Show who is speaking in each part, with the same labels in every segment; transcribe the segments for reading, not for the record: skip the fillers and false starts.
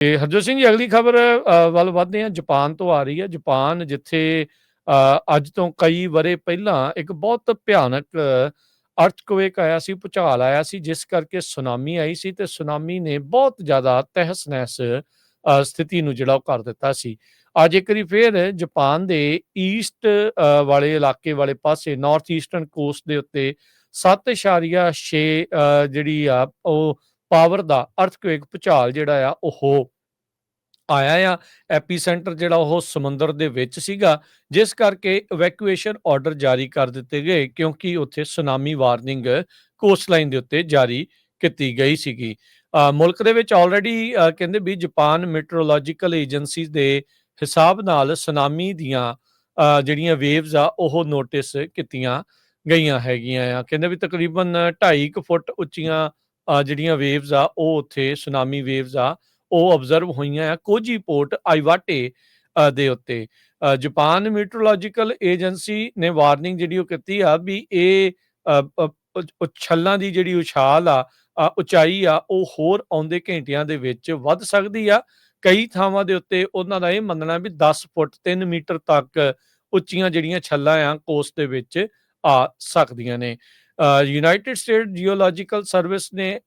Speaker 1: ਤੇ ਹਰਜੋਤ ਸਿੰਘ ਜੀ, ਅਗਲੀ ਖਬਰ ਵੱਲ ਵਧਦੇ ਹਾਂ। ਜਾਪਾਨ ਤੋਂ ਆ ਰਹੀ ਹੈ। ਜਾਪਾਨ ਜਿੱਥੇ ਅੱਜ ਤੋਂ ਕਈ ਵਰ੍ਹੇ ਪਹਿਲਾਂ ਇੱਕ ਬਹੁਤ ਭਿਆਨਕ ਅਰਥਕੁਏਕ ਆਇਆ ਸੀ, ਭੂਚਾਲ ਆਇਆ ਸੀ, ਜਿਸ ਕਰਕੇ ਸੁਨਾਮੀ ਆਈ ਸੀ ਤੇ ਸੁਨਾਮੀ ਨੇ ਬਹੁਤ ਜ਼ਿਆਦਾ ਤਹਿਸ-ਨਹਿਸ ਸਥਿਤੀ ਨੂੰ ਜਿਹੜਾ ਉਹ ਕਰ ਦਿੱਤਾ ਸੀ। ਅੱਜ ਇੱਕ ਵਾਰੀ ਫੇਰ ਜਾਪਾਨ ਦੇ ਈਸਟ ਵਾਲੇ ਇਲਾਕੇ ਵਾਲੇ ਪਾਸੇ, ਨਾਰਥ ਈਸਟਰਨ ਕੋਸਟ ਦੇ ਉੱਤੇ 7.6 ਜਿਹੜੀ ਆ ਉਹ ਪਾਵਰ ਦਾ ਅਰਥਕੁਏਕ ਭੂਚਾਲ ਜਿਹੜਾ ਆ ਉਹ ਆਇਆ ਆ। ਐਪੀ ਸੈਂਟਰ ਜਿਹੜਾ ਉਹ ਸਮੁੰਦਰ ਦੇ ਵਿੱਚ ਸੀਗਾ, ਜਿਸ ਕਰਕੇ ਇਵੈਕੂਏਸ਼ਨ ਆਰਡਰ ਜਾਰੀ ਕਰ ਦਿੱਤੇ ਗਏ, ਕਿਉਂਕਿ ਉੱਥੇ ਸੁਨਾਮੀ ਵਾਰਨਿੰਗ ਕੋਸਟਲਾਈਨ ਦੇ ਉੱਤੇ ਜਾਰੀ ਕੀਤੀ ਗਈ ਸੀਗੀ। ਮੁਲਕ ਦੇ ਵਿੱਚ ਆਲਰੇਡੀ ਕਹਿੰਦੇ ਵੀ ਜਾਪਾਨ ਮੈਟਰੋਲੋਜੀਕਲ ਏਜੰਸੀ ਦੇ ਹਿਸਾਬ ਨਾਲ ਸੁਨਾਮੀ ਦੀਆਂ ਜਿਹੜੀਆਂ ਵੇਵਜ਼ ਆ ਉਹ ਨੋਟਿਸ ਕੀਤੀਆਂ ਗਈਆਂ ਹੈਗੀਆਂ ਆ। ਕਹਿੰਦੇ ਵੀ ਤਕਰੀਬਨ 2.5 ਫੁੱਟ ਉੱਚੀਆਂ ਜਿਹੜੀਆਂ ਵੇਵਜ਼ ਆ ਉਹ ਉੱਥੇ ਸੁਨਾਮੀ ਵੇਵਜ਼ ਆ ਉਹ ਆਬਜ਼ਰਵ ਹੋਈਆਂ ਆ ਕੋਜੀ ਪੋਰਟ ਆਈਵਾਟੇ ਦੇ ਉੱਤੇ। ਜਾਪਾਨ ਮੀਟਰੋਲੋਜੀਕਲ ਏਜੰਸੀ ਨੇ ਵਾਰਨਿੰਗ ਜਿਹੜੀ ਉਹ ਕੀਤੀ ਆ ਵੀ ਇਹ ਉਛੱਲਾਂ ਦੀ ਜਿਹੜੀ ਉਛਾਲ ਆ, ਉਚਾਈ ਆ, ਉਹ ਹੋਰ ਆਉਂਦੇ ਘੰਟਿਆਂ ਦੇ ਵਿੱਚ ਵੱਧ ਸਕਦੀ ਆ। ਕਈ ਥਾਵਾਂ ਦੇ ਉੱਤੇ ਉਹਨਾਂ ਦਾ ਇਹ ਮੰਨਣਾ ਵੀ 10 ਫੁੱਟ 3 ਮੀਟਰ ਤੱਕ ਉੱਚੀਆਂ ਜਿਹੜੀਆਂ ਛੱਲਾਂ ਆ ਕੋਸਟ ਦੇ ਵਿੱਚ ਆ ਸਕਦੀਆਂ ਨੇ। ਯੂਨਾਈਟਿਡ ਸਟੇਟ ਜੀਓਲੋਜੀਕਲ ਸਰਵਿਸ ਨੇ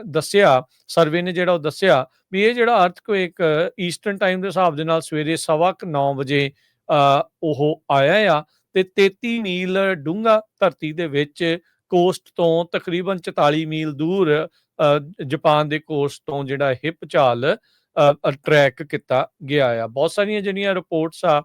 Speaker 1: ਦੱਸਿਆ, ਸਰਵੇ ਨੇ ਜਿਹੜਾ ਉਹ ਦੱਸਿਆ ਵੀ ਇਹ ਜਿਹੜਾ ਅਰਥਕੁਏਕ ਈਸਟਰਨ ਟਾਈਮ ਦੇ ਹਿਸਾਬ ਦੇ ਨਾਲ ਸਵੇਰੇ 9:15 ਵਜੇ ਉਹ ਆਇਆ ਆ ਤੇ 33 ਮੀਲ ਡੂੰਘਾ ਧਰਤੀ ਦੇ ਵਿੱਚ ਕੋਸਟ ਤੋਂ ਤਕਰੀਬਨ 44 ਮੀਲ ਦੂਰ ਜਾਪਾਨ ਦੇ ਕੋਸਟ ਤੋਂ ਜਿਹੜਾ ਇਹ ਭੂਚਾਲ ਟਰੈਕ ਕੀਤਾ ਗਿਆ ਆ। ਬਹੁਤ ਸਾਰੀਆਂ ਜਿਹੜੀਆਂ ਰਿਪੋਰਟਸ ਆ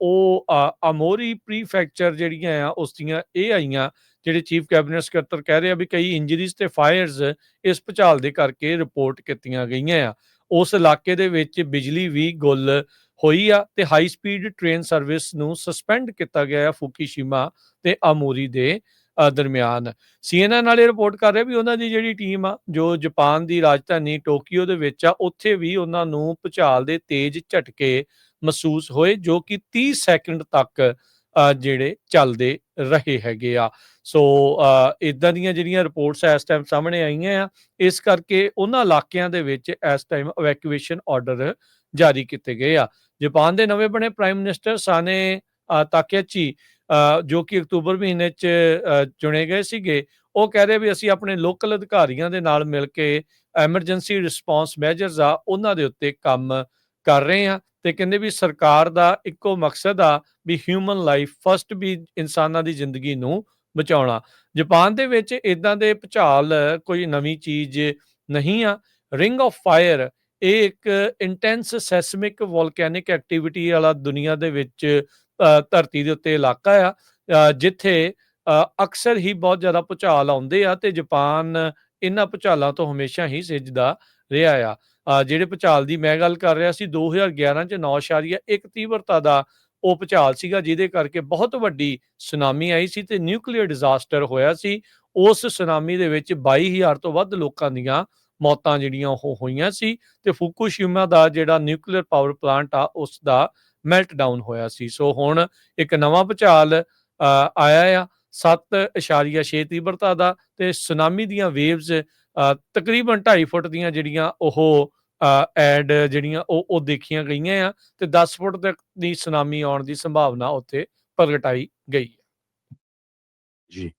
Speaker 1: ਉਹ ਅਮੋਰੀ ਪ੍ਰੀਫੈਕਚਰ ਜਿਹੜੀਆਂ ਆ ਉਸ ਦੀਆਂ ਇਹ ਆਈਆਂ, ਜਿਹੜੇ ਚੀਫ ਕੈਬਨਿਟ ਸਕੱਤਰ ਕਹਿ ਰਹੇ ਆ ਵੀ ਕਈ ਇੰਜਰੀਜ਼ ਤੇ ਫਾਇਰਸ ਇਸ ਭੂਚਾਲ ਦੇ ਕਰਕੇ ਰਿਪੋਰਟ ਕੀਤੀਆਂ ਗਈਆਂ ਆ। ਉਸ ਇਲਾਕੇ ਦੇ ਵਿੱਚ ਬਿਜਲੀ ਵੀ ਗੁੱਲ ਹੋਈ ਆ ਤੇ ਹਾਈ ਸਪੀਡ ਟ੍ਰੇਨ ਸਰਵਿਸ ਨੂੰ ਸਸਪੈਂਡ ਕੀਤਾ ਗਿਆ ਆ ਫੁਕੂਸ਼ੀਮਾ ਤੇ ਅਮੋਰੀ ਦੇ ਦਰਮਿਆਨ। CNN ਵਾਲੇ ਰਿਪੋਰਟ ਕਰ ਰਹੇ ਵੀ ਉਹਨਾਂ ਦੀ ਜਿਹੜੀ ਟੀਮ ਆ ਜੋ ਜਾਪਾਨ ਦੀ ਰਾਜਧਾਨੀ ਟੋਕੀਓ ਦੇ ਵਿੱਚ ਆ, ਉੱਥੇ ਵੀ ਉਹਨਾਂ ਨੂੰ ਭੂਚਾਲ ਦੇ ਤੇਜ਼ ਝਟਕੇ ਮਹਿਸੂਸ ਹੋਏ, ਜੋ ਕਿ 30 ਸੈਕਿੰਡ ਤੱਕ ਜਿਹੜੇ ਚੱਲਦੇ ਰਹੇ ਹੈਗੇ ਆ। ਸੋ ਇਦਾਂ ਦੀਆਂ ਜਿਹੜੀਆਂ ਰਿਪੋਰਟਸ ਇਸ ਟਾਈਮ ਸਾਹਮਣੇ ਆਈਆਂ ਆ, ਇਸ ਕਰਕੇ ਉਹਨਾਂ ਇਲਾਕਿਆਂ ਦੇ ਵਿੱਚ ਇਸ ਟਾਈਮ ਇਵੈਕੂਏਸ਼ਨ ਆਰਡਰ ਜਾਰੀ ਕੀਤੇ ਗਏ ਆ। ਜਾਪਾਨ ਦੇ ਨਵੇਂ ਬਣੇ ਪ੍ਰਾਈਮ ਮਿਨਿਸਟਰ ਸਾਨੇ ਤਾਕੇਚੀ, ਜੋ ਕਿ ਅਕਤੂਬਰ ਮਹੀਨੇ 'ਚ ਚੁਣੇ ਗਏ ਸੀਗੇ, ਉਹ ਕਹਿ ਰਹੇ ਵੀ ਅਸੀਂ ਆਪਣੇ ਲੋਕਲ ਅਧਿਕਾਰੀਆਂ ਦੇ ਨਾਲ ਮਿਲ ਕੇ ਐਮਰਜੈਂਸੀ ਰਿਸਪੌਂਸ ਮੈਜਰਸ ਆ ਉਹਨਾਂ ਦੇ ਉੱਤੇ ਕੰਮ ਕਰ ਰਹੇ ਆ ਤੇ ਕਹਿੰਦੇ ਵੀ ਸਰਕਾਰ ਦਾ ਇੱਕੋ ਮਕਸਦ ਆ ਵੀ ਹਿਊਮਨ ਲਾਈਫ ਫਸਟ, ਵੀ ਇਨਸਾਨਾਂ ਦੀ ਜ਼ਿੰਦਗੀ ਨੂੰ ਬਚਾਉਣਾ। ਜਾਪਾਨ ਦੇ ਵਿੱਚ ਇਦਾਂ ਦੇ ਭੂਚਾਲ ਕੋਈ ਨਵੀਂ ਚੀਜ਼ ਨਹੀਂ ਆ। ਰਿੰਗ ਆਫ ਫਾਇਰ ਇਹ ਇੱਕ ਇੰਟੈਂਸ ਸੈਸਮਿਕ ਵੋਲਕੈਨਿਕ ਐਕਟੀਵਿਟੀ ਵਾਲਾ ਦੁਨੀਆ ਦੇ ਵਿੱਚ ਧਰਤੀ ਦੇ ਉੱਤੇ ਇਲਾਕਾ ਆ ਜਿੱਥੇ ਅਕਸਰ ਹੀ ਬਹੁਤ ਜ਼ਿਆਦਾ ਭੂਚਾਲ ਆਉਂਦੇ ਆ ਤੇ ਜਾਪਾਨ ਇਹਨਾਂ ਭੂਚਾਲਾਂ ਤੋਂ ਹਮੇਸ਼ਾ ਹੀ ਸਿੱਝਦਾ ਰਿਹਾ ਆ। ਜਿਹੜੇ ਭੂਚਾਲ ਦੀ ਮੈਂ ਗੱਲ ਕਰ ਰਿਹਾ ਸੀ 2011 ਚ 9.1 ਤੀਬਰਤਾ ਦਾ ਉਹ ਭੂਚਾਲ ਸੀਗਾ, ਜਿਹਦੇ ਕਰਕੇ ਬਹੁਤ ਵੱਡੀ ਸੁਨਾਮੀ ਆਈ ਸੀ ਤੇ ਨਿਊਕਲੀਅਰ ਡਿਜ਼ਾਸਟਰ ਹੋਇਆ ਸੀ। ਉਸ ਸੁਨਾਮੀ ਦੇ ਵਿੱਚ 22,000 ਤੋਂ ਵੱਧ ਲੋਕਾਂ ਦੀਆਂ ਮੌਤਾਂ ਜਿਹੜੀਆਂ ਉਹ ਹੋਈਆਂ ਸੀ ਤੇ ਫੁਕੂਸ਼ੀਮਾ ਦਾ ਜਿਹੜਾ ਨਿਊਕਲੀਅਰ ਪਾਵਰ ਪਲਾਂਟ ਆ ਉਸ ਦਾ ਮੈਲਟ ਡਾਊਨ ਹੋਇਆ ਸੀ। ਸੋ ਹੁਣ ਇੱਕ ਨਵਾਂ ਭੂਚਾਲ ਆਇਆ ਆ 7.6 ਤੀਬਰਤਾ ਦਾ ਤੇ ਸੁਨਾਮੀ ਦੀਆਂ ਵੇਵਜ਼ ਤਕਰੀਬਨ 2.5 ਫੁੱਟ ਦੀਆਂ ਜਿਹੜੀਆਂ ਉਹ ਐਡ ਜਿਹੜੀਆਂ ਉਹ ਦੇਖੀਆਂ ਗਈਆਂ ਆ ਤੇ 10 ਫੁੱਟ ਤੱਕ ਦੀ ਸੁਨਾਮੀ ਆਉਣ ਦੀ ਸੰਭਾਵਨਾ ਉੱਥੇ ਪ੍ਰਗਟਾਈ ਗਈ।
Speaker 2: ਜੀ।